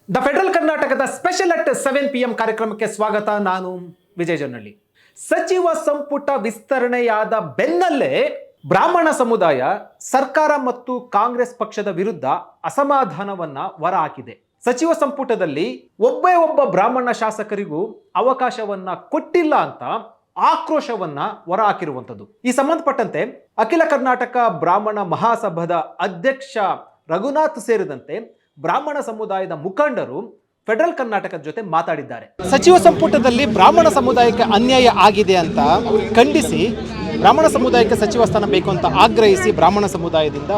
The federal ಕರ್ನಾಟಕದ special at 7 PM ಕಾರ್ಯಕ್ರಮಕ್ಕೆ ಸ್ವಾಗತ. ನಾನು ವಿಜಯ್ ಜೊನ್ನಳ್ಳಿ. ಸಚಿವ ಸಂಪುಟ ವಿಸ್ತರಣೆಯಾದ ಬೆನ್ನಲ್ಲೇ ಬ್ರಾಹ್ಮಣ ಸಮುದಾಯ ಸರ್ಕಾರ ಮತ್ತು ಕಾಂಗ್ರೆಸ್ ಪಕ್ಷದ ವಿರುದ್ಧ ಅಸಮಾಧಾನವನ್ನ ಹೊರಹಾಕಿದೆ. ಸಚಿವ ಸಂಪುಟದಲ್ಲಿ ಒಬ್ಬ ಬ್ರಾಹ್ಮಣ ಶಾಸಕರಿಗೂ ಅವಕಾಶವನ್ನ ಕೊಟ್ಟಿಲ್ಲ ಅಂತ ಆಕ್ರೋಶವನ್ನ ಹೊರಹಾಕಿರುವಂಥದ್ದು. ಈ ಸಂಬಂಧಪಟ್ಟಂತೆ ಅಖಿಲ ಕರ್ನಾಟಕ ಬ್ರಾಹ್ಮಣ ಮಹಾಸಭಾದ ಅಧ್ಯಕ್ಷ ರಘುನಾಥ್ ಸೇರಿದಂತೆ ಬ್ರಾಹ್ಮಣ ಸಮುದಾಯದ ಮುಖಂಡರು ಫೆಡರಲ್ ಕರ್ನಾಟಕದ ಜೊತೆ ಮಾತಾಡಿದ್ದಾರೆ. ಸಚಿವ ಸಂಪುಟದಲ್ಲಿ ಬ್ರಾಹ್ಮಣ ಸಮುದಾಯಕ್ಕೆ ಅನ್ಯಾಯ ಆಗಿದೆ ಅಂತ ಖಂಡಿಸಿ ಬ್ರಾಹ್ಮಣ ಸಮುದಾಯಕ್ಕೆ ಸಚಿವ ಸ್ಥಾನ ಬೇಕು ಅಂತ ಆಗ್ರಹಿಸಿ ಬ್ರಾಹ್ಮಣ ಸಮುದಾಯದಿಂದ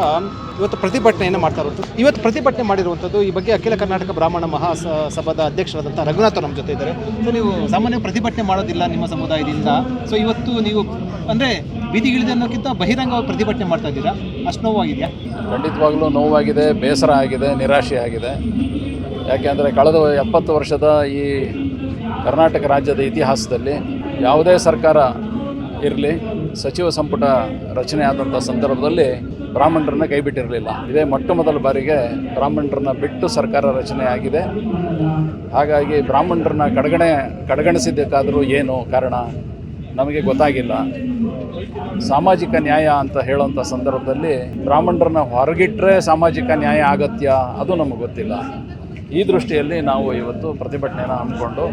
ಇವತ್ತು ಪ್ರತಿಭಟನೆಯನ್ನು ಮಾಡ್ತಾ ಇರುವಂಥದ್ದು. ಇವತ್ತು ಪ್ರತಿಭಟನೆ ಮಾಡಿರುವಂಥದ್ದು ಈ ಬಗ್ಗೆ ಅಖಿಲ ಕರ್ನಾಟಕ ಬ್ರಾಹ್ಮಣ ಮಹಾಸಭಾದ ಅಧ್ಯಕ್ಷರಾದಂಥ ರಘುನಾಥ್ ನಮ್ಮ ಜೊತೆ ಇದ್ದಾರೆ. ಸೊ ನೀವು ಸಾಮಾನ್ಯ ಪ್ರತಿಭಟನೆ ಮಾಡೋದಿಲ್ಲ ನಿಮ್ಮ ಸಮುದಾಯದಿಂದ, ಸೊ ಇವತ್ತು ನೀವು ಅಂದರೆ ಬೀದಿಗಿಳಿದೆ ಅನ್ನೋಕ್ಕಿಂತ ಬಹಿರಂಗವಾಗಿ ಪ್ರತಿಭಟನೆ ಮಾಡ್ತಾ ಇದ್ದೀರಾ, ಅಷ್ಟು ನೋವಾಗಿದೆಯಾ? ಖಂಡಿತವಾಗ್ಲೂ ನೋವಾಗಿದೆ, ಬೇಸರ ಆಗಿದೆ, ನಿರಾಶೆ ಆಗಿದೆ. ಯಾಕೆಂದರೆ ಕಳೆದ 70 ವರ್ಷದ ಈ ಕರ್ನಾಟಕ ರಾಜ್ಯದ ಇತಿಹಾಸದಲ್ಲಿ ಯಾವುದೇ ಸರ್ಕಾರ ಇರಲಿ, ಸಚಿವ ಸಂಪುಟ ರಚನೆ ಆದಂಥ ಸಂದರ್ಭದಲ್ಲಿ ಬ್ರಾಹ್ಮಣರನ್ನ ಕೈಬಿಟ್ಟಿರಲಿಲ್ಲ. ಇದೇ ಮೊಟ್ಟ ಮೊದಲ ಬಾರಿಗೆ ಬ್ರಾಹ್ಮಣರನ್ನ ಬಿಟ್ಟು ಸರ್ಕಾರ ರಚನೆ ಆಗಿದೆ. ಹಾಗಾಗಿ ಬ್ರಾಹ್ಮಣರನ್ನ ಕಡೆಗಣಿಸಿದ್ದಕ್ಕಾದರೂ ಏನು ಕಾರಣ ನಮಗೆ ಗೊತ್ತಾಗಿಲ್ಲ. ಸಾಮಾಜಿಕ ನ್ಯಾಯ ಅಂತ ಹೇಳುವಂಥ ಸಂದರ್ಭದಲ್ಲಿ ಬ್ರಾಹ್ಮಣರನ್ನ ಹೊರಗಿಟ್ಟರೆ ಸಾಮಾಜಿಕ ನ್ಯಾಯ ಅಗತ್ಯ, ಅದು ನಮಗೆ ಗೊತ್ತಿಲ್ಲ. ಈ ದೃಷ್ಟಿಯಲ್ಲಿ ನಾವು ಇವತ್ತು ಪ್ರತಿಭಟನೆಯನ್ನು ಹಮ್ಮಿಕೊಂಡು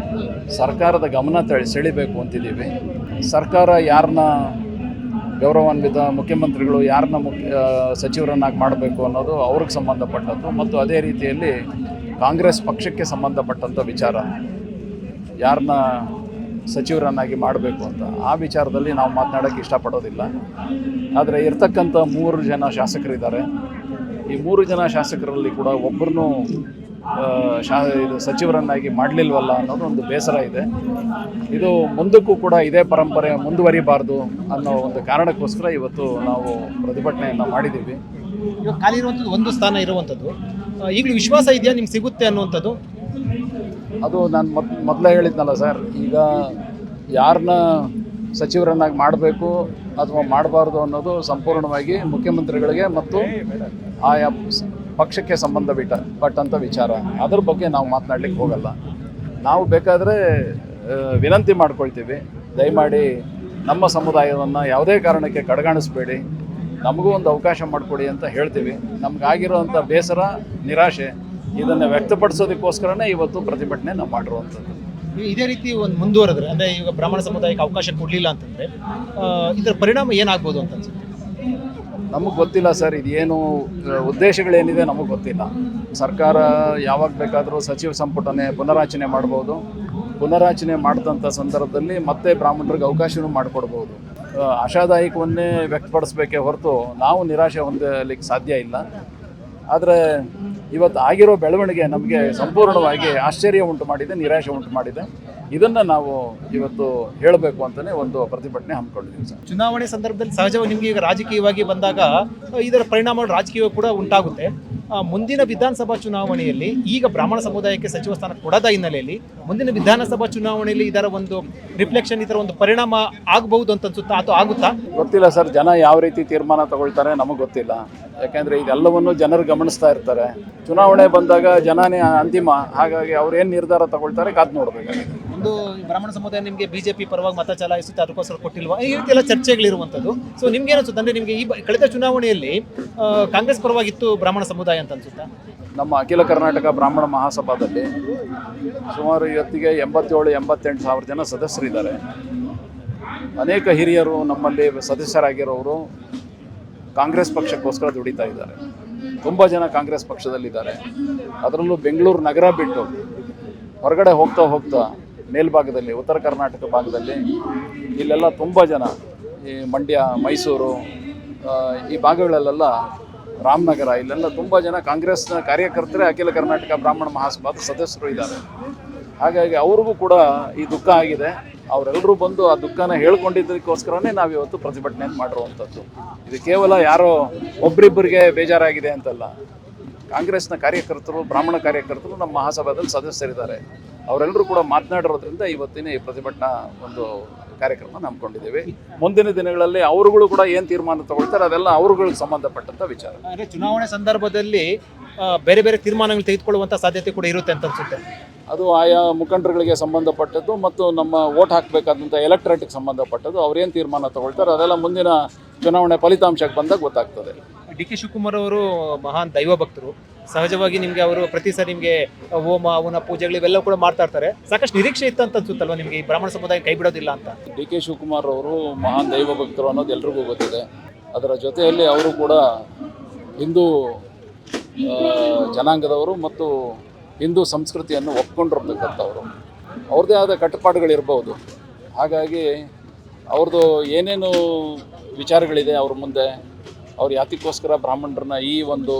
ಸರ್ಕಾರದ ಗಮನ ಸೆಳಿಬೇಕು ಅಂತಿದ್ದೀವಿ. ಸರ್ಕಾರ ಯಾರನ್ನ ಗೌರವಾನ್ವಿತ ಮುಖ್ಯಮಂತ್ರಿಗಳು ಯಾರನ್ನ ಸಚಿವರನ್ನಾಗಿ ಮಾಡಬೇಕು ಅನ್ನೋದು ಅವ್ರಿಗೆ ಸಂಬಂಧಪಟ್ಟದ್ದು, ಮತ್ತು ಅದೇ ರೀತಿಯಲ್ಲಿ ಕಾಂಗ್ರೆಸ್ ಪಕ್ಷಕ್ಕೆ ಸಂಬಂಧಪಟ್ಟಂಥ ವಿಚಾರ ಯಾರನ್ನ ಸಚಿವರನ್ನಾಗಿ ಮಾಡಬೇಕು ಅಂತ ಆ ವಿಚಾರದಲ್ಲಿ ನಾವು ಮಾತನಾಡೋಕ್ಕೆ ಇಷ್ಟಪಡೋದಿಲ್ಲ. ಆದರೆ ಇರ್ತಕ್ಕಂಥ 3 ಜನ ಶಾಸಕರಿದ್ದಾರೆ. ಈ 3 ಜನ ಶಾಸಕರಲ್ಲಿ ಕೂಡ ಒಬ್ಬರನ್ನೂ ಸಚಿವರನ್ನಾಗಿ ಮಾಡಲಿಲ್ವಲ್ಲ ಅನ್ನೋದು ಒಂದು ಬೇಸರ ಇದೆ. ಇದು ಮುಂದಕ್ಕೂ ಕೂಡ ಇದೇ ಪರಂಪರೆ ಮುಂದುವರಿಬಾರ್ದು ಅನ್ನೋ ಒಂದು ಕಾರಣಕ್ಕೋಸ್ಕರ ಇವತ್ತು ನಾವು ಪ್ರತಿಭಟನೆಯನ್ನು ಮಾಡಿದ್ದೀವಿ. ಇವಾಗ ಖಾಲಿ ಇರುವಂಥದ್ದು ಒಂದು ಸ್ಥಾನ ಇರುವಂಥದ್ದು, ಈಗಲೂ ವಿಶ್ವಾಸ ಇದೆಯಾ ನಿಮ್ಗೆ ಸಿಗುತ್ತೆ ಅನ್ನುವಂಥದ್ದು? ಅದು ನಾನು ಮೊದಲೇ ಹೇಳಿದ್ನಲ್ಲ ಸರ್, ಈಗ ಯಾರನ್ನ ಸಚಿವರನ್ನಾಗಿ ಮಾಡಬೇಕು ಅಥವಾ ಮಾಡಬಾರ್ದು ಅನ್ನೋದು ಸಂಪೂರ್ಣವಾಗಿ ಮುಖ್ಯಮಂತ್ರಿಗಳಿಗೆ ಮತ್ತು ಆಯಾ ಪಕ್ಷಕ್ಕೆ ಸಂಬಂಧಪಟ್ಟಂಥ ವಿಚಾರ. ಅದ್ರ ಬಗ್ಗೆ ನಾವು ಮಾತನಾಡ್ಲಿಕ್ಕೆ ಹೋಗಲ್ಲ. ನಾವು ಬೇಕಾದರೆ ವಿನಂತಿ ಮಾಡ್ಕೊಳ್ತೀವಿ, ದಯಮಾಡಿ ನಮ್ಮ ಸಮುದಾಯವನ್ನು ಯಾವುದೇ ಕಾರಣಕ್ಕೆ ಕಡೆಗಣಿಸಬೇಡಿ, ನಮಗೂ ಒಂದು ಅವಕಾಶ ಮಾಡಿಕೊಡಿ ಅಂತ ಹೇಳ್ತೀವಿ. ನಮಗಾಗಿರೋವಂಥ ಬೇಸರ, ನಿರಾಶೆ ಇದನ್ನು ವ್ಯಕ್ತಪಡಿಸೋದಕ್ಕೋಸ್ಕರನೇ ಇವತ್ತು ಪ್ರತಿಭಟನೆ ನಾವು ಮಾಡಿರುವಂಥದ್ದು. ಇದೇ ರೀತಿ ಒಂದು ಮುಂದುವರೆದ್ರೆ, ಅಂದರೆ ಈಗ ಬ್ರಾಹ್ಮಣ ಸಮುದಾಯಕ್ಕೆ ಅವಕಾಶ ಕೊಡಲಿಲ್ಲ ಅಂತಂದರೆ ಇದರ ಪರಿಣಾಮ ಏನಾಗ್ಬೋದು ಅಂತ ಅನ್ಸುತ್ತೆ? ನಮಗೆ ಗೊತ್ತಿಲ್ಲ ಸರ್, ಇದೇನು ಉದ್ದೇಶಗಳೇನಿದೆ ನಮಗೆ ಗೊತ್ತಿಲ್ಲ. ಸರ್ಕಾರ ಯಾವಾಗ ಬೇಕಾದರೂ ಸಚಿವ ಸಂಪುಟನೇ ಪುನರಾಚನೆ ಮಾಡ್ಬೋದು. ಪುನರಾಚನೆ ಮಾಡಿದಂಥ ಸಂದರ್ಭದಲ್ಲಿ ಮತ್ತೆ ಬ್ರಾಹ್ಮಣರಿಗೆ ಅವಕಾಶವೂ ಮಾಡಿಕೊಡ್ಬೋದು. ಆಶಾದಾಯಕವನ್ನೇ ವ್ಯಕ್ತಪಡಿಸ್ಬೇಕೇ ಹೊರತು ನಾವು ನಿರಾಶೆ ಹೊಂದಲಿಕ್ಕೆ ಸಾಧ್ಯ ಇಲ್ಲ. ಆದರೆ ಇವತ್ತು ಆಗಿರೋ ಬೆಳವಣಿಗೆ ನಮಗೆ ಸಂಪೂರ್ಣವಾಗಿ ಆಶ್ಚರ್ಯ ಉಂಟು ಮಾಡಿದೆ, ನಿರಾಶೆ ಉಂಟು ಮಾಡಿದೆ. ಇದನ್ನು ನಾವು ಇವತ್ತು ಹೇಳಬೇಕು ಅಂತಲೇ ಒಂದು ಪ್ರತಿಭಟನೆ ಹಮ್ಮಿಕೊಂಡಿದ್ದೀವಿ ಸರ್. ಚುನಾವಣೆ ಸಂದರ್ಭದಲ್ಲಿ ಸಹಜವಾಗಿ ನಿಮಗೆ ಈಗ ರಾಜಕೀಯವಾಗಿ ಬಂದಾಗ ಇದರ ಪರಿಣಾಮಗಳು ರಾಜಕೀಯ ಕೂಡ ಉಂಟಾಗುತ್ತೆ. ಮುಂದಿನ ವಿಧಾನಸಭಾ ಚುನಾವಣೆಯಲ್ಲಿ ಈಗ ಬ್ರಾಹ್ಮಣ ಸಮುದಾಯಕ್ಕೆ ಸಚಿವ ಸ್ಥಾನ ಕೊಡದ ಹಿನ್ನೆಲೆಯಲ್ಲಿ ಮುಂದಿನ ವಿಧಾನಸಭಾ ಚುನಾವಣೆಯಲ್ಲಿ ಇದರ ಒಂದು ರಿಫ್ಲೆಕ್ಷನ್, ಇದರ ಒಂದು ಪರಿಣಾಮ ಆಗಬಹುದು ಅಂತ ಅನ್ಸುತ್ತಾ ಅಥವಾ ಆಗುತ್ತಾ? ಗೊತ್ತಿಲ್ಲ ಸರ್, ಜನ ಯಾವ ರೀತಿ ತೀರ್ಮಾನ ತಗೊಳ್ತಾರೆ ನಮಗೆ ಗೊತ್ತಿಲ್ಲ. ಯಾಕೆಂದರೆ ಇದೆಲ್ಲವನ್ನು ಜನರು ಗಮನಿಸ್ತಾ ಇರ್ತಾರೆ. ಚುನಾವಣೆ ಬಂದಾಗ ಜನನೇ ಅಂತಿಮ, ಹಾಗಾಗಿ ಅವ್ರೇನು ನಿರ್ಧಾರ ತಗೊಳ್ತಾರೆ ಕಾದು ನೋಡಬೇಕಾಗಿದೆ. ಒಂದು ಬ್ರಾಹ್ಮಣ ಸಮುದಾಯ ನಿಮಗೆ ಬಿಜೆಪಿ ಪರವಾಗಿ ಮತ ಚಲಾಯಿಸುತ್ತೆ, ಅದಕ್ಕೋಸ್ಕರ ಕೊಟ್ಟಿಲ್ವಾ, ಈ ರೀತಿ ಎಲ್ಲ ಚರ್ಚೆಗಳಿರುವಂಥದ್ದು. ಸೊ ನಿಮ್ಗೆ ಏನಿಸುತ್ತೆ ಅಂದರೆ ನಿಮಗೆ ಈ ಕಳೆದ ಚುನಾವಣೆಯಲ್ಲಿ ಕಾಂಗ್ರೆಸ್ ಪರವಾಗಿತ್ತು ಬ್ರಾಹ್ಮಣ ಸಮುದಾಯ ಅಂತ ಅನ್ಸುತ್ತಾ? ನಮ್ಮ ಅಖಿಲ ಕರ್ನಾಟಕ ಬ್ರಾಹ್ಮಣ ಮಹಾಸಭಾದಲ್ಲಿ ಸುಮಾರು ಇವತ್ತಿಗೆ 77-88 ಸಾವಿರ ಜನ ಸದಸ್ಯರಿದ್ದಾರೆ. ಅನೇಕ ಹಿರಿಯರು ನಮ್ಮಲ್ಲಿ ಸದಸ್ಯರಾಗಿರೋರು ಕಾಂಗ್ರೆಸ್ ಪಕ್ಷಕ್ಕೋಸ್ಕರ ದುಡಿತಾ ಇದ್ದಾರೆ. ತುಂಬ ಜನ ಕಾಂಗ್ರೆಸ್ ಪಕ್ಷದಲ್ಲಿದ್ದಾರೆ. ಅದರಲ್ಲೂ ಬೆಂಗಳೂರು ನಗರ ಬಿಟ್ಟು ಹೊರಗಡೆ ಹೋಗ್ತಾ ಮೇಲ್ಭಾಗದಲ್ಲಿ ಉತ್ತರ ಕರ್ನಾಟಕ ಭಾಗದಲ್ಲಿ ಇಲ್ಲೆಲ್ಲ ತುಂಬ ಜನ, ಈ ಮಂಡ್ಯ, ಮೈಸೂರು, ಈ ಭಾಗಗಳಲ್ಲೆಲ್ಲ ರಾಮನಗರ, ಇಲ್ಲೆಲ್ಲ ತುಂಬ ಜನ ಕಾಂಗ್ರೆಸ್ನ ಕಾರ್ಯಕರ್ತರೇ ಅಖಿಲ ಕರ್ನಾಟಕ ಬ್ರಾಹ್ಮಣ ಮಹಾಸಭಾದ ಸದಸ್ಯರು ಇದ್ದಾರೆ. ಹಾಗಾಗಿ ಅವ್ರಿಗೂ ಕೂಡ ಈ ದುಃಖ ಆಗಿದೆ. ಅವರೆಲ್ಲರೂ ಬಂದು ಆ ದುಃಖನ ಹೇಳ್ಕೊಂಡಿದ್ದಕ್ಕೋಸ್ಕರನೇ ನಾವಿವತ್ತು ಪ್ರತಿಭಟನೆಯನ್ನು ಮಾಡಿರುವಂಥದ್ದು. ಇದು ಕೇವಲ ಯಾರೋ ಒಬ್ಬರಿಬ್ಬರಿಗೆ ಬೇಜಾರಾಗಿದೆ ಅಂತಲ್ಲ. ಕಾಂಗ್ರೆಸ್ನ ಕಾರ್ಯಕರ್ತರು, ಬ್ರಾಹ್ಮಣ ಕಾರ್ಯಕರ್ತರು ನಮ್ಮ ಮಹಾಸಭಾದಲ್ಲಿ ಸದಸ್ಯರಿದ್ದಾರೆ. ಅವರೆಲ್ಲರೂ ಕೂಡ ಮಾತನಾಡಿರೋದ್ರಿಂದ ಇವತ್ತಿನ ಈ ಪ್ರತಿಭಟನಾ ಒಂದು ಕಾರ್ಯಕ್ರಮ ನಂಬ್ಕೊಂಡಿದ್ದೀವಿ. ಮುಂದಿನ ದಿನಗಳಲ್ಲಿ ಅವರುಗಳು ಕೂಡ ಏನು ತೀರ್ಮಾನ ತಗೊಳ್ತಾರೆ ಅದೆಲ್ಲ ಅವರುಗಳಿಗೆ ಸಂಬಂಧಪಟ್ಟಂಥ ವಿಚಾರ. ಅಂದರೆ ಚುನಾವಣೆ ಸಂದರ್ಭದಲ್ಲಿ ಬೇರೆ ಬೇರೆ ತೀರ್ಮಾನಗಳು ತೆಗೆದುಕೊಳ್ಳುವಂಥ ಸಾಧ್ಯತೆ ಕೂಡ ಇರುತ್ತೆ ಅಂತ ಅನ್ಸುತ್ತೆ. ಅದು ಆಯಾ ಮುಖಂಡರುಗಳಿಗೆ ಸಂಬಂಧಪಟ್ಟದ್ದು ಮತ್ತು ನಮ್ಮ ವೋಟ್ ಹಾಕಬೇಕಾದಂಥ ಎಲೆಕ್ಟ್ರೇಟ್ಗೆ ಸಂಬಂಧಪಟ್ಟದ್ದು. ಅವ್ರೇನು ತೀರ್ಮಾನ ತಗೊಳ್ತಾರೆ ಅದೆಲ್ಲ ಮುಂದಿನ ಚುನಾವಣೆ ಫಲಿತಾಂಶಕ್ಕೆ ಬಂದಾಗ ಗೊತ್ತಾಗ್ತದೆ. ಡಿ.ಕೆ. ಶಿವಕುಮಾರ್ ಅವರು ಮಹಾನ್ ದೈವ ಭಕ್ತರು. ಸಹಜವಾಗಿ ನಿಮಗೆ ಅವರು ಪ್ರತಿ ಸಾರಿ ನಿಮಗೆ ಹೋಮ ಅವನ ಪೂಜೆಗಳು ಇವೆಲ್ಲ ಕೂಡ ಮಾಡ್ತಾ ಇರ್ತಾರೆ. ಸಾಕಷ್ಟು ನಿರೀಕ್ಷೆ ಇತ್ತು ಅಂತ ಅನ್ಸುತ್ತಲ್ವ ನಿಮಗೆ ಈ ಬ್ರಾಹ್ಮಣ ಸಮುದಾಯ ಕೈ ಬಿಡೋದಿಲ್ಲ ಅಂತ? ಡಿ.ಕೆ. ಶಿವಕುಮಾರ್ ಅವರು ಮಹಾನ್ ದೈವ ಭಕ್ತರು ಅನ್ನೋದು ಎಲ್ರಿಗೂ ಗೊತ್ತಿದೆ. ಅದರ ಜೊತೆಯಲ್ಲಿ ಅವರು ಕೂಡ ಹಿಂದೂ ಜನಾಂಗದವರು ಮತ್ತು ಹಿಂದೂ ಸಂಸ್ಕೃತಿಯನ್ನು ಒಪ್ಕೊಂಡಿರ್ತಕ್ಕಂಥವ್ರು. ಅವ್ರದ್ದೇ ಆದ ಕಟ್ಟುಪಾಡುಗಳಿರ್ಬೋದು. ಹಾಗಾಗಿ ಅವ್ರದ್ದು ಏನೇನು ವಿಚಾರಗಳಿದೆ ಅವ್ರ ಮುಂದೆ, ಅವ್ರು ಯಾತಕ್ಕೋಸ್ಕರ ಬ್ರಾಹ್ಮಣರನ್ನ ಈ ಒಂದು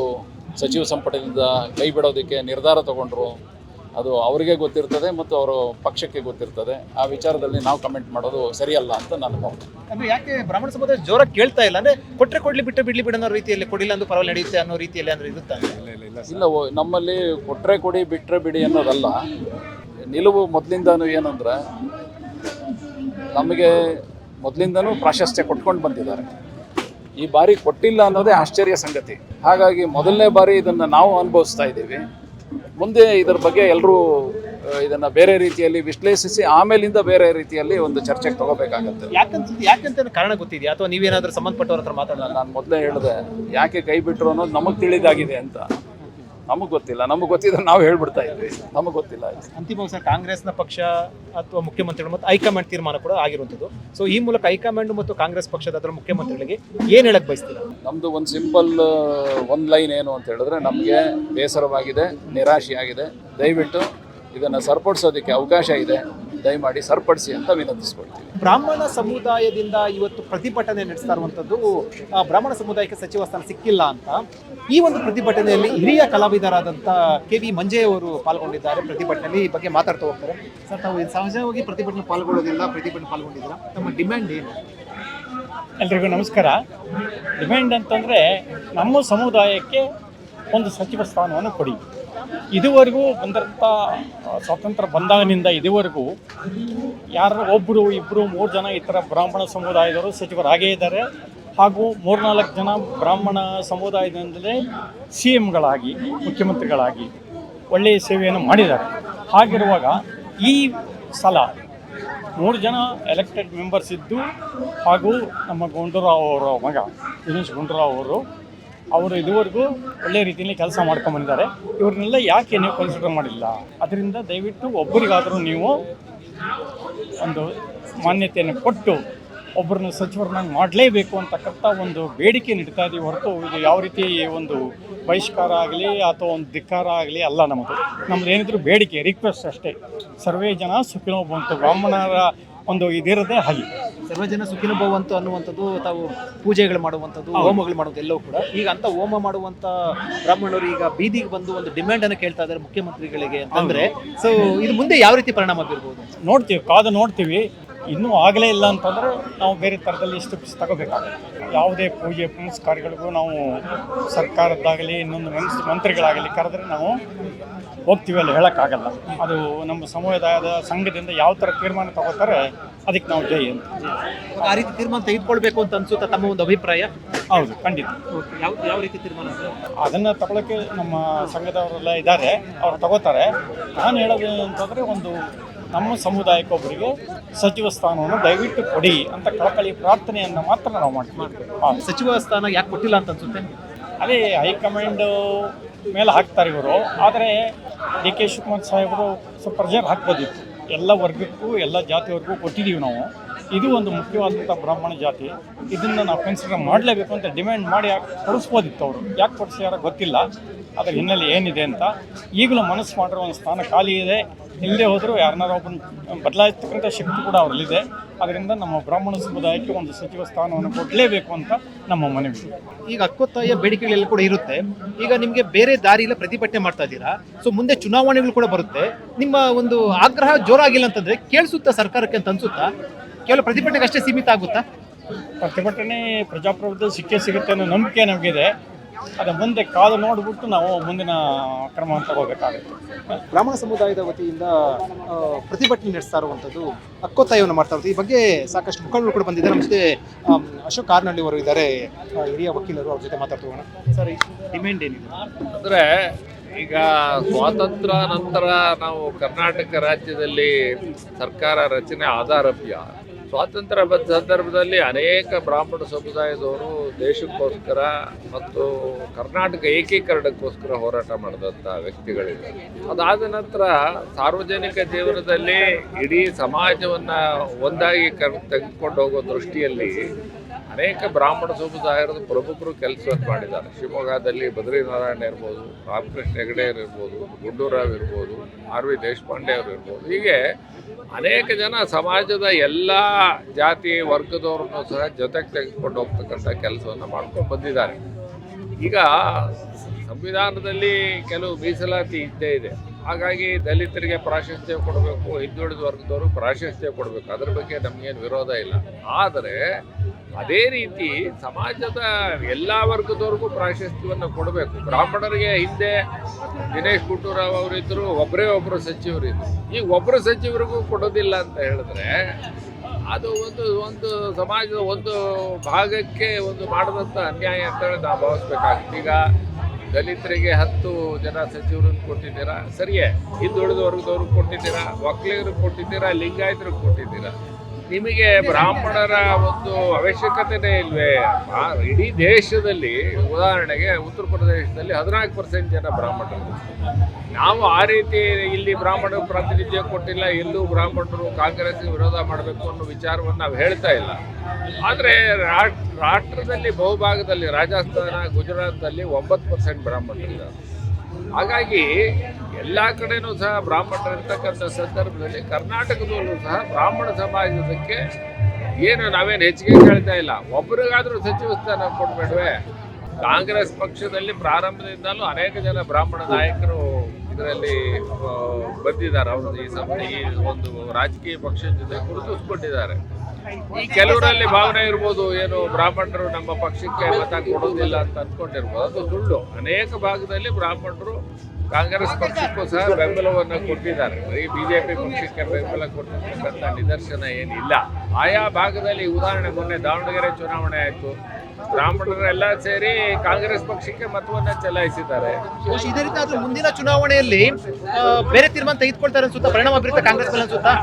ಸಚಿವ ಸಂಪುಟದಿಂದ ಕೈ ಬಿಡೋದಕ್ಕೆ ನಿರ್ಧಾರ ತಗೊಂಡ್ರು ಅದು ಅವರಿಗೆ ಗೊತ್ತಿರ್ತದೆ ಮತ್ತು ಅವರ ಪಕ್ಷಕ್ಕೆ ಗೊತ್ತಿರ್ತದೆ. ಆ ವಿಚಾರದಲ್ಲಿ ನಾವು ಕಮೆಂಟ್ ಮಾಡೋದು ಸರಿಯಲ್ಲ ಅಂತ ನನ್ನ ಭಾವನೆ. ಅಂದ್ರೆ ಯಾಕೆ ಬ್ರಾಹ್ಮಣ ಸಮುದಾಯ ಜೋರಾಗಿ ಕೇಳ್ತಾ ಇಲ್ಲ? ಅಂದ್ರೆ ಕೊಟ್ಟರೆ ಕೊಡ್ಲಿ, ಬಿಡ್ಲಿ ಅನ್ನೋ ರೀತಿಯಲ್ಲಿ, ಕೊಡಿಲ್ಲ ಅಂದ್ರೆ ಪರವಾಗಿ ನಡೆಯುತ್ತೆ ಅನ್ನೋ ರೀತಿಯಲ್ಲಿ ಅಂದ್ರೆ ಇರುತ್ತಾ? ಇಲ್ಲ, ನಮ್ಮಲ್ಲಿ ಕೊಟ್ಟರೆ ಕೊಡಿ ಬಿಟ್ಟರೆ ಬಿಡಿ ಅನ್ನೋದಲ್ಲ. ನಿಲುವು ಮೊದಲಿಂದನೂ ಏನಂದ್ರೆ ನಮಗೆ ಮೊದಲಿಂದನೂ ಪ್ರಾಶಸ್ತ್ಯ ಕೊಟ್ಕೊಂಡು ಬಂದಿದ್ದಾರೆ. ಈ ಬಾರಿ ಕೊಟ್ಟಿಲ್ಲ ಅನ್ನೋದೇ ಆಶ್ಚರ್ಯ ಸಂಗತಿ. ಹಾಗಾಗಿ ಮೊದಲನೇ ಬಾರಿ ಇದನ್ನು ನಾವು ಅನುಭವಿಸ್ತಾ ಇದ್ದೀವಿ. ಮುಂದೆ ಇದರ ಬಗ್ಗೆ ಎಲ್ಲರೂ ಇದನ್ನು ಬೇರೆ ರೀತಿಯಲ್ಲಿ ವಿಶ್ಲೇಷಿಸಿ ಆಮೇಲಿಂದ ಬೇರೆ ರೀತಿಯಲ್ಲಿ ಒಂದು ಚರ್ಚೆಗೆ ತಗೋಬೇಕಾಗತ್ತೆ. ಯಾಕಂತ ಕಾರಣ ಗೊತ್ತಿದೆಯಾ ಅಥವಾ ನೀವೇನಾದ್ರೂ ಸಂಬಂಧಪಟ್ಟವ್ರ ಹತ್ರ ಮಾತಾಡೋಣ? ನಾನು ಮೊದಲೇ ಹೇಳಿದೆ, ಯಾಕೆ ಕೈ ಬಿಟ್ಟರು ಅನ್ನೋದು ನಮಗೆ ತಿಳಿದಾಗಿದೆ ಅಂತ. ನಮಗೆ ಗೊತ್ತಿಲ್ಲ, ನಮಗೆ ಗೊತ್ತಿದ್ರೆ ನಾವು ಹೇಳ್ಬಿಡ್ತಾ ಇದ್ವಿ, ನಮಗೆ ಗೊತ್ತಿಲ್ಲ. ಅಂತಿಮವಾಗಿ ಸರ್, ಕಾಂಗ್ರೆಸ್ನ ಪಕ್ಷ ಅಥವಾ ಮುಖ್ಯಮಂತ್ರಿಗಳು ಮತ್ತು ಹೈಕಮಾಂಡ್ ತೀರ್ಮಾನ ಕೂಡ ಆಗಿರುವಂಥದ್ದು. ಸೊ ಈ ಮೂಲಕ ಹೈಕಮಾಂಡ್ ಮತ್ತು ಕಾಂಗ್ರೆಸ್ ಪಕ್ಷದ ಅದರ ಮುಖ್ಯಮಂತ್ರಿಗಳಿಗೆ ಏನು ಹೇಳಕ್ ಬಯಸ್ತೀರಾ? ನಮ್ಮದು ಒಂದು ಸಿಂಪಲ್ ಒಂದು ಲೈನ್ ಏನು ಅಂತ ಹೇಳಿದ್ರೆ, ನಮಗೆ ಬೇಸರವಾಗಿದೆ, ನಿರಾಶೆಯಾಗಿದೆ. ದಯವಿಟ್ಟು ಇದನ್ನು ಸರಿಪಡಿಸೋದಕ್ಕೆ ಅವಕಾಶ ಇದೆ, ದಯಮಾಡಿ ಸರಿಪಡಿಸಿ ಅಂತ ವಿನಂತಿಸ್ಕೊಳ್ತೀವಿ. ಬ್ರಾಹ್ಮಣ ಸಮುದಾಯದಿಂದ ಇವತ್ತು ಪ್ರತಿಭಟನೆ ನಡೆಸ್ತಾ ಇರುವಂಥದ್ದು, ಬ್ರಾಹ್ಮಣ ಸಮುದಾಯಕ್ಕೆ ಸಚಿವ ಸ್ಥಾನ ಸಿಕ್ಕಿಲ್ಲ ಅಂತ. ಈ ಒಂದು ಪ್ರತಿಭಟನೆಯಲ್ಲಿ ಹಿರಿಯ ಕಲಾವಿದರಾದಂಥ KV ಮಂಜೆ ಅವರು ಪಾಲ್ಗೊಂಡಿದ್ದಾರೆ. ಪ್ರತಿಭಟನೆಯಲ್ಲಿ ಈ ಬಗ್ಗೆ ಮಾತಾಡ್ತಾ ಹೋಗ್ತಾರೆ. ಸರ್, ತಾವು ಸಹಜವಾಗಿ ಪ್ರತಿಭಟನೆ ಪಾಲ್ಗೊಂಡಿದ್ದೀರಾ? ತಮ್ಮ ಡಿಮ್ಯಾಂಡ್ ಏನು? ಎಲ್ರಿಗೂ ನಮಸ್ಕಾರ. ಡಿಮ್ಯಾಂಡ್ ಅಂತಂದರೆ ನಮ್ಮ ಸಮುದಾಯಕ್ಕೆ ಒಂದು ಸಚಿವ ಸ್ಥಾನವನ್ನು ಕೊಡಿ. ಇದುವರೆಗೂ ಬಂದಂಥ ಸ್ವಾತಂತ್ರ್ಯ ಬಂದಾಗಿನಿಂದ ಇದುವರೆಗೂ ಯಾರು ಒಬ್ಬರು ಇಬ್ಬರು 3 ಜನ ಈ ಥರ ಬ್ರಾಹ್ಮಣ ಸಮುದಾಯದವರು ಸಚಿವರಾಗೇ ಇದ್ದಾರೆ. ಹಾಗೂ 3-4 ಜನ ಬ್ರಾಹ್ಮಣ ಸಮುದಾಯದಿಂದಲೇ CMಗಳಾಗಿ, ಮುಖ್ಯಮಂತ್ರಿಗಳಾಗಿ ಒಳ್ಳೆಯ ಸೇವೆಯನ್ನು ಮಾಡಿದ್ದಾರೆ. ಹಾಗಿರುವಾಗ ಈ ಸಲ 3 ಜನ ಎಲೆಕ್ಟೆಡ್ ಮೆಂಬರ್ಸ್ ಇದ್ದು, ಹಾಗೂ ನಮ್ಮ ಗುಂಡೂರಾವ್ ಅವರ ಮಗ ದಿನೇಶ್ ಗುಂಡೂರಾವ್ ಅವರು ಇದುವರೆಗೂ ಒಳ್ಳೆಯ ರೀತಿಯಲ್ಲಿ ಕೆಲಸ ಮಾಡ್ಕೊಂಬಂದಿದ್ದಾರೆ. ಇವ್ರನ್ನೆಲ್ಲ ಯಾಕೆ ನೀವು ಕನ್ಸಿಡರ್ ಮಾಡಿಲ್ಲ? ಅದರಿಂದ ದಯವಿಟ್ಟು ಒಬ್ಬರಿಗಾದರೂ ನೀವು ಒಂದು ಮಾನ್ಯತೆಯನ್ನು ಕೊಟ್ಟು ಒಬ್ಬರನ್ನ ಸಚಿವರನ್ನಾಗಿ ಮಾಡಲೇಬೇಕು ಅಂತಕ್ಕಂಥ ಒಂದು ಬೇಡಿಕೆ ನೀಡ್ತಾ ಇದ್ದೀವಿ ಹೊರತು ಇದು ಯಾವ ರೀತಿ ಒಂದು ಬಹಿಷ್ಕಾರ ಆಗಲಿ ಅಥವಾ ಒಂದು ಧಿಕ್ಕಾರ ಆಗಲಿ ಅಲ್ಲ. ನಮ್ಮದು ಏನಿದ್ರು ಬೇಡಿಕೆ, ರಿಕ್ವೆಸ್ಟ್ ಅಷ್ಟೇ. ಸರ್ವೇ ಜನ ಸುಖಿನೋ ಭವಂತು, ಬ್ರಾಹ್ಮಣರ ಒಂದು ಇದಿರೋದೇ ಹಾಗೆ. ಸರ್ವಜನ ಸುಖಿನೋ ಭವಂತು ಅನ್ನುವಂಥದ್ದು, ತಾವು ಪೂಜೆಗಳು ಮಾಡುವಂಥದ್ದು, ಹೋಮಗಳು ಮಾಡೋದು ಎಲ್ಲವೂ ಕೂಡ. ಈಗ ಅಂತ ಹೋಮ ಮಾಡುವಂಥ ಬ್ರಾಹ್ಮಣರು ಈಗ ಬೀದಿಗೆ ಬಂದು ಒಂದು ಡಿಮ್ಯಾಂಡ್ ಅನ್ನು ಕೇಳ್ತಾ ಇದ್ದಾರೆ ಮುಖ್ಯಮಂತ್ರಿಗಳಿಗೆ ಅಂತಂದ್ರೆ, ಸೊ ಇದು ಮುಂದೆ ಯಾವ ರೀತಿ ಪರಿಣಾಮ ಬೀರ್ಬೋದು? ನೋಡ್ತೀವಿ, ಕಾದು ನೋಡ್ತೀವಿ. ಇನ್ನೂ ಆಗಲೇ ಇಲ್ಲ ಅಂತಂದರೆ ನಾವು ಬೇರೆ ಥರದಲ್ಲಿ ಸ್ಟೆಪ್ಸ್ ತಗೋಬೇಕಾಗುತ್ತೆ. ಯಾವುದೇ ಪೂಜೆ ಪುನಸ್ಕಾರಗಳಿಗೂ ನಾವು ಸರ್ಕಾರದ್ದಾಗಲಿ ಇನ್ನೊಂದು ಮಂತ್ರಿಗಳಾಗಲಿ ಕರೆದ್ರೆ ನಾವು ಹೋಗ್ತೀವಿ, ಅಲ್ಲಿ ಹೇಳೋಕ್ಕಾಗಲ್ಲ. ಅದು ನಮ್ಮ ಸಮುದಾಯದ ಸಂಘದಿಂದ ಯಾವ ಥರ ತೀರ್ಮಾನ ತಗೋತಾರೆ ಅದಕ್ಕೆ ನಾವು ಜೈ ಅಂತ. ಆ ರೀತಿ ತೀರ್ಮಾನ ತೆಗೆದುಕೊಳ್ಬೇಕು ಅಂತ ಅನ್ಸುತ್ತಾ ತಮ್ಮ ಒಂದು ಅಭಿಪ್ರಾಯ? ಹೌದು, ಖಂಡಿತ. ಯಾವ ರೀತಿ ತೀರ್ಮಾನ? ಅದನ್ನು ತಗೊಳ್ಳೋಕ್ಕೆ ನಮ್ಮ ಸಂಘದವರೆಲ್ಲ ಇದ್ದಾರೆ, ಅವ್ರು ತಗೋತಾರೆ. ನಾನು ಹೇಳೋದು ಅಂತಂದರೆ, ಒಂದು ನಮ್ಮ ಸಮುದಾಯಕ್ಕೊಬ್ಬರಿಗೆ ಸಚಿವ ಸ್ಥಾನವನ್ನು ದಯವಿಟ್ಟು ಕೊಡಿ ಅಂತ ಕಳಕಳಿ ಪ್ರಾರ್ಥನೆಯನ್ನು ಮಾತ್ರ ನಾವು ಮಾಡ್ತೀವಿ. ಸಚಿವ ಸ್ಥಾನ ಯಾಕೆ ಕೊಟ್ಟಿಲ್ಲ ಅಂತ ಅನ್ಸುತ್ತೆ? ಅದೇ ಹೈಕಮಾಂಡ್ ಮೇಲೆ ಹಾಕ್ತಾರೆ ಇವರು. ಆದರೆ ಡಿ.ಕೆ. ಶಿವಕುಮಾರ್ ಸಾಹೇಬರು ಸ್ವಲ್ಪ ಪ್ರೆಷರ್ ಹಾಕ್ಬೋದಿತ್ತು. ಎಲ್ಲ ವರ್ಗಕ್ಕೂ, ಎಲ್ಲ ಜಾತಿಯವರೆಗೂ ಕೊಟ್ಟಿದ್ದೀವಿ ನಾವು. ಇದು ಒಂದು ಮುಖ್ಯವಾದಂಥ ಬ್ರಾಹ್ಮಣ ಜಾತಿ, ಇದನ್ನು ನಾವು ಕನ್ಸಿಡರ್ ಮಾಡಲೇಬೇಕು ಅಂತ ಡಿಮ್ಯಾಂಡ್ ಮಾಡಿ ಕೊಡಿಸ್ಬೋದಿತ್ತು ಅವರು. ಯಾಕೆ ಕೊಡಿಸ್ಯಾರೋ ಗೊತ್ತಿಲ್ಲ, ಅದರ ಹಿನ್ನೆಲೆ ಏನಿದೆ ಅಂತ. ಈಗಲೂ ಮನಸ್ಸು ಮಾಡಿರೋ ಒಂದು ಸ್ಥಾನ ಖಾಲಿ ಇದೆ. ಇಲ್ಲದೆ ಹೋದರೂ ಯಾರನ್ನಾರು ಒಬ್ಬನ ಬದಲಾಯಿಸ್ತಕ್ಕಂಥ ಶಕ್ತಿ ಕೂಡ ಅವರಲ್ಲಿದೆ. ಅದರಿಂದ ನಮ್ಮ ಬ್ರಾಹ್ಮಣ ಸಮುದಾಯಕ್ಕೆ ಒಂದು ಸಚಿವ ಸ್ಥಾನವನ್ನು ಕೊಡಲೇಬೇಕು ಅಂತ ನಮ್ಮ ಮನವಿ. ಈಗ ಹಕ್ಕೊತ್ತಾಯ ಬೇಡಿಕೆಗಳೆಲ್ಲ ಕೂಡ ಇರುತ್ತೆ. ಈಗ ನಿಮಗೆ ಬೇರೆ ದಾರಿಯಲ್ಲಿ ಪ್ರತಿಭಟನೆ ಮಾಡ್ತಾ ಇದ್ದೀರಾ. ಸೊ ಮುಂದೆ ಚುನಾವಣೆಗಳು ಕೂಡ ಬರುತ್ತೆ. ನಿಮ್ಮ ಒಂದು ಆಗ್ರಹ ಜೋರಾಗಿಲ್ಲ ಅಂತಂದರೆ ಕೇಳಿಸುತ್ತಾ ಸರ್ಕಾರಕ್ಕೆ ಅಂತ ಅನ್ಸುತ್ತಾ? ಕೇವಲ ಪ್ರತಿಭಟನೆಗೆ ಅಷ್ಟೇ ಸೀಮಿತ ಆಗುತ್ತಾ? ಪ್ರತಿಭಟನೆ ಪ್ರಜಾಪ್ರಭುತ್ವ ಸಿಕ್ಕೇ ಸಿಗುತ್ತೆ ಅನ್ನೋ ನಂಬಿಕೆ ನಮಗಿದೆ. ಅದರ ಮುಂದೆ ಕಾದು ನೋಡಿಬಿಟ್ಟು ನಾವು ಮುಂದಿನ ಕ್ರಮವನ್ನು ತಗೋಬೇಕಾಗುತ್ತೆ. ಬ್ರಾಹ್ಮಣ ಸಮುದಾಯದ ವತಿಯಿಂದ ಪ್ರತಿಭಟನೆ ನಡೆಸ್ತಾ ಇರುವಂಥದ್ದು ಹಕ್ಕೊತ್ತಾಯವನ್ನು ಮಾಡ್ತಾ ಇರೋದು. ಈ ಬಗ್ಗೆ ಸಾಕಷ್ಟು ಮುಖಂಡರು ಕೂಡ ಬಂದಿದ್ದಾರೆ. ನಮ್ಮ ಜೊತೆ ಅಶೋಕ್ ಕಾರ್ನಳ್ಳಿ ಅವರು ಇದ್ದಾರೆ, ಹಿರಿಯ ವಕೀಲರು. ಅವ್ರ ಜೊತೆ ಮಾತಾಡ್ತೋಣ. ಸರ್, ಡಿಮ್ಯಾಂಡ್ ಏನಿದೆ? ಅಂದರೆ ಈಗ ಸ್ವಾತಂತ್ರ್ಯ ನಂತರ ನಾವು ಕರ್ನಾಟಕ ರಾಜ್ಯದಲ್ಲಿ ಸರ್ಕಾರ ರಚನೆ ಆಧಾರಭ್ಯ. ಸ್ವಾತಂತ್ರ್ಯ ಬಂದ ಸಂದರ್ಭದಲ್ಲಿ ಅನೇಕ ಬ್ರಾಹ್ಮಣ ಸಮುದಾಯದವರು ದೇಶಕ್ಕೋಸ್ಕರ ಮತ್ತು ಕರ್ನಾಟಕ ಏಕೀಕರಣಕ್ಕೋಸ್ಕರ ಹೋರಾಟ ಮಾಡಿದಂಥ ವ್ಯಕ್ತಿಗಳಿದ್ದಾರೆ. ಅದಾದ ನಂತರ ಸಾರ್ವಜನಿಕ ಜೀವನದಲ್ಲಿ ಇಡೀ ಸಮಾಜವನ್ನು ಒಂದಾಗಿ ತೆಗೆದುಕೊಂಡು ಹೋಗೋ ದೃಷ್ಟಿಯಲ್ಲಿ ಅನೇಕ ಬ್ರಾಹ್ಮಣ ಸಮುದಾಯದ ಪ್ರಮುಖರು ಕೆಲಸವನ್ನು ಮಾಡಿದ್ದಾರೆ. ಶಿವಮೊಗ್ಗದಲ್ಲಿ ಬದ್ರಿನಾರಾಯಣ ಇರ್ಬೋದು, ರಾಮಕೃಷ್ಣ ಹೆಗಡೆ ಇರ್ಬೋದು, ಗುಂಡೂರಾವ್ ಇರ್ಬೋದು, ಆರ್ ವಿ ದೇಶಪಾಂಡೆ ಅವರು ಇರ್ಬೋದು. ಹೀಗೆ ಅನೇಕ ಜನ ಸಮಾಜದ ಎಲ್ಲ ಜಾತಿ ವರ್ಗದವ್ರನ್ನೂ ಸಹ ಜೊತೆಗೆ ತೆಗೆದುಕೊಂಡು ಹೋಗ್ತಕ್ಕಂಥ ಕೆಲಸವನ್ನು ಮಾಡ್ಕೊಂಡು ಬಂದಿದ್ದಾರೆ. ಈಗ ಸಂವಿಧಾನದಲ್ಲಿ ಕೆಲವು ಮೀಸಲಾತಿ ಇದ್ದೇ ಇದೆ. ಹಾಗಾಗಿ ದಲಿತರಿಗೆ ಪ್ರಾಶಸ್ತ್ಯ ಕೊಡಬೇಕು, ಹಿಂದುಳಿದ ವರ್ಗದವರು ಪ್ರಾಶಸ್ತ್ಯ ಕೊಡಬೇಕು, ಅದರ ಬಗ್ಗೆ ನಮಗೇನು ವಿರೋಧ ಇಲ್ಲ. ಆದರೆ ಅದೇ ರೀತಿ ಸಮಾಜದ ಎಲ್ಲ ವರ್ಗದವ್ರಿಗೂ ಪ್ರಾಶಸ್ತ್ಯವನ್ನು ಕೊಡಬೇಕು. ಬ್ರಾಹ್ಮಣರಿಗೆ ಹಿಂದೆ ದಿನೇಶ್ ಗುಂಡೂರಾವ್ ಅವರಿದ್ದರು, ಒಬ್ಬರು ಸಚಿವರಿದ್ದರು. ಈಗ ಒಬ್ಬರು ಸಚಿವರಿಗೂ ಕೊಡೋದಿಲ್ಲ ಅಂತ ಹೇಳಿದ್ರೆ ಅದು ಒಂದು ಸಮಾಜದ ಒಂದು ಭಾಗಕ್ಕೆ ಒಂದು ಮಾಡಿದಂಥ ಅನ್ಯಾಯ ಅಂತೇಳಿ ನಾವು ಭಾವಿಸ್ಬೇಕಾಗುತ್ತೆ. ಈಗ ದಲಿತರಿಗೆ 10 ಜನ ಸಚಿವರನ್ನು ಕೊಟ್ಟಿದ್ದೀರಾ, ಸರಿಯೇ. ಹಿಂದುಳಿದ ವರ್ಗದವ್ರಿಗೆ ಕೊಟ್ಟಿದ್ದೀರಾ, ಒಕ್ಕಲಿಗರಿಗೆ ಕೊಟ್ಟಿದ್ದೀರಾ, ಲಿಂಗಾಯತರಿಗೆ ಕೊಟ್ಟಿದ್ದೀರಾ. ನಿಮಗೆ ಬ್ರಾಹ್ಮಣರ ಒಂದು ಅವಶ್ಯಕತೆನೇ ಇಲ್ವೇ? ಇಡೀ ದೇಶದಲ್ಲಿ ಉದಾಹರಣೆಗೆ ಉತ್ತರ ಪ್ರದೇಶದಲ್ಲಿ 14% ಜನ ಬ್ರಾಹ್ಮಣರು. ನಾವು ಆ ರೀತಿ ಇಲ್ಲಿ ಬ್ರಾಹ್ಮಣರು ಪ್ರಾತಿನಿಧ್ಯ ಕೊಟ್ಟಿಲ್ಲ, ಎಲ್ಲೂ ಬ್ರಾಹ್ಮಣರು ಕಾಂಗ್ರೆಸ್ಗೆ ವಿರೋಧ ಮಾಡಬೇಕು ಅನ್ನೋ ವಿಚಾರವನ್ನು ನಾವು ಹೇಳ್ತಾ ಇಲ್ಲ. ಆದರೆ ರಾಷ್ಟ್ರದಲ್ಲಿ ಬಹುಭಾಗದಲ್ಲಿ ರಾಜಸ್ಥಾನ, ಗುಜರಾತ್ನಲ್ಲಿ 9% ಬ್ರಾಹ್ಮಣರಿದ್ದಾರೆ. ಹಾಗಾಗಿ ಎಲ್ಲ ಕಡೆನೂ ಸಹ ಬ್ರಾಹ್ಮಣರು ಇರ್ತಕ್ಕಂಥ ಸಂದರ್ಭದಲ್ಲಿ ಕರ್ನಾಟಕದಲ್ಲೂ ಸಹ ಬ್ರಾಹ್ಮಣ ಸಮಾಜಕ್ಕೆ ಏನು ನಾವೇನು ಹೆಚ್ಚಿಗೆ ಕೇಳ್ತಾ ಇಲ್ಲ. ಒಬ್ಬರಿಗಾದರೂ ಸಚಿವ ಸ್ಥಾನ ಕೊಡಬೇಡವೆ? ಕಾಂಗ್ರೆಸ್ ಪಕ್ಷದಲ್ಲಿ ಪ್ರಾರಂಭದಿಂದಲೂ ಅನೇಕ ಜನ ಬ್ರಾಹ್ಮಣ ನಾಯಕರು ಇದರಲ್ಲಿ ಬಂದಿದ್ದಾರೆ. ಅವರು ಈ ಒಂದು ರಾಜಕೀಯ ಪಕ್ಷದ ಜೊತೆ ಗುರುತಿಸ್ಕೊಂಡಿದ್ದಾರೆ. ಈ ಕೆಲವರಲ್ಲಿ ಭಾವನೆ ಇರ್ಬೋದು, ಏನು ಬ್ರಾಹ್ಮಣರು ನಮ್ಮ ಪಕ್ಷಕ್ಕೆ ಮತ ಕೊಡೋದಿಲ್ಲ ಅಂತ ಅಂದ್ಕೊಂಡಿರ್ಬೋದು. ಅದು ಸುಳ್ಳು. ಅನೇಕ ಭಾಗದಲ್ಲಿ ಬ್ರಾಹ್ಮಣರು ಕಾಂಗ್ರೆಸ್ ಪಕ್ಷಕ್ಕೂ ಸಹ ಬೆಂಬಲವನ್ನು ಕೊಟ್ಟಿದ್ದಾರೆ. ಈ ಬಿಜೆಪಿ ಪಕ್ಷಕ್ಕೆ ಬೆಂಬಲ ಕೊಟ್ಟಿರ್ತಕ್ಕಂಥ ನಿದರ್ಶನ ಏನಿಲ್ಲ. ಆಯಾ ಭಾಗದಲ್ಲಿ ಉದಾಹರಣೆ ಮೊನ್ನೆ ದಾವಣಗೆರೆ ಚುನಾವಣೆ ಆಯಿತು, ಬ್ರಾಹ್ಮಣರೆಲ್ಲ ಸೇರಿ ಕಾಂಗ್ರೆಸ್ ಪಕ್ಷಕ್ಕೆ ಮತವನ್ನು ಚಲಾಯಿಸಿದ್ದಾರೆ. ಇದೇ ರೀತಿ ಆದ್ರೆ ಮುಂದಿನ ಚುನಾವಣೆಯಲ್ಲಿ ಬೇರೆ ತೀರ್ಮಾನ ತೆಗೆದುಕೊಳ್ತಾರೆ ಅನ್ಸುತ್ತಾ? ಪರಿಣಾಮ ಬೀರುತ್ತೆ ಕಾಂಗ್ರೆಸ್ ಮೇಲೆ ಅನ್ಸುತ್ತಾ?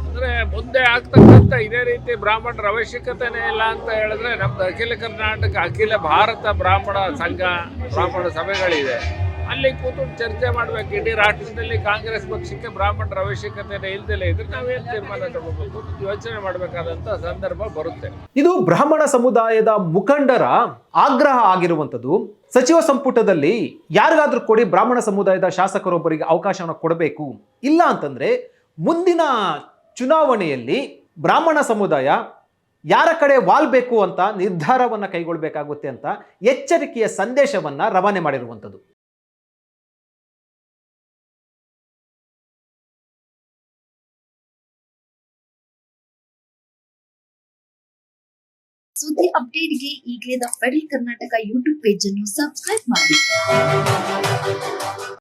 ಅಂದ್ರೆ ಮುಂದೆ ಆಗ್ತಕ್ಕಂಥ ಇದೇ ರೀತಿ ಬ್ರಾಹ್ಮಣರ ಅವಶ್ಯಕತೆನೇ ಇಲ್ಲ ಅಂತ ಹೇಳಿದ್ರೆ, ನಮ್ದು ಅಖಿಲ ಕರ್ನಾಟಕ, ಅಖಿಲ ಭಾರತ ಬ್ರಾಹ್ಮಣ ಸಂಘ, ಬ್ರಾಹ್ಮಣ ಸಭೆಗಳಿದೆ. ಅಲ್ಲಿ ಕೂತ್ಕೊಂಡು ಚರ್ಚೆ ಮಾಡ್ಬೇಕು. ಇಡೀ ರಾಷ್ಟ್ರದಲ್ಲಿ ಕಾಂಗ್ರೆಸ್ ಪಕ್ಷಕ್ಕೆ ಬ್ರಾಹ್ಮಣರ ಅವಶ್ಯಕತೆನೇ ಇಲ್ದಿಲ್ಲ ಇದ್ರೆ ನಾವೇನು ತೀರ್ಮಾನ ತಗೋಬೇಕು, ಯೋಚನೆ ಮಾಡಬೇಕಾದಂತ ಸಂದರ್ಭ ಬರುತ್ತೆ. ಇದು ಬ್ರಾಹ್ಮಣ ಸಮುದಾಯದ ಮುಖಂಡರ ಆಗ್ರಹ ಆಗಿರುವಂಥದ್ದು. ಸಚಿವ ಸಂಪುಟದಲ್ಲಿ ಯಾರಿಗಾದ್ರೂ ಕೊಡಿ, ಬ್ರಾಹ್ಮಣ ಸಮುದಾಯದ ಶಾಸಕರೊಬ್ಬರಿಗೆ ಅವಕಾಶವನ್ನು ಕೊಡಬೇಕು. ಇಲ್ಲ ಅಂತಂದ್ರೆ ಮುಂದಿನ ಚುನಾವಣೆಯಲ್ಲಿ ಬ್ರಾಹ್ಮಣ ಸಮುದಾಯ ಯಾರ ಕಡೆ ವಾಲ್ಬೇಕು ಅಂತ ನಿರ್ಧಾರವನ್ನ ಕೈಗೊಳ್ಳಬೇಕಾಗುತ್ತೆ ಅಂತ ಎಚ್ಚರಿಕೆಯ ಸಂದೇಶವನ್ನ ರವಾನೆ ಮಾಡಿರುವಂಥದ್ದು. ಸುದ್ದಿ ಅಪ್ಡೇಟ್ಗೆ ಈಗಲೇ the federal Karnataka YouTube page ಅನ್ನು ಸಬ್ಸ್ಕ್ರೈಬ್ ಮಾಡಿ.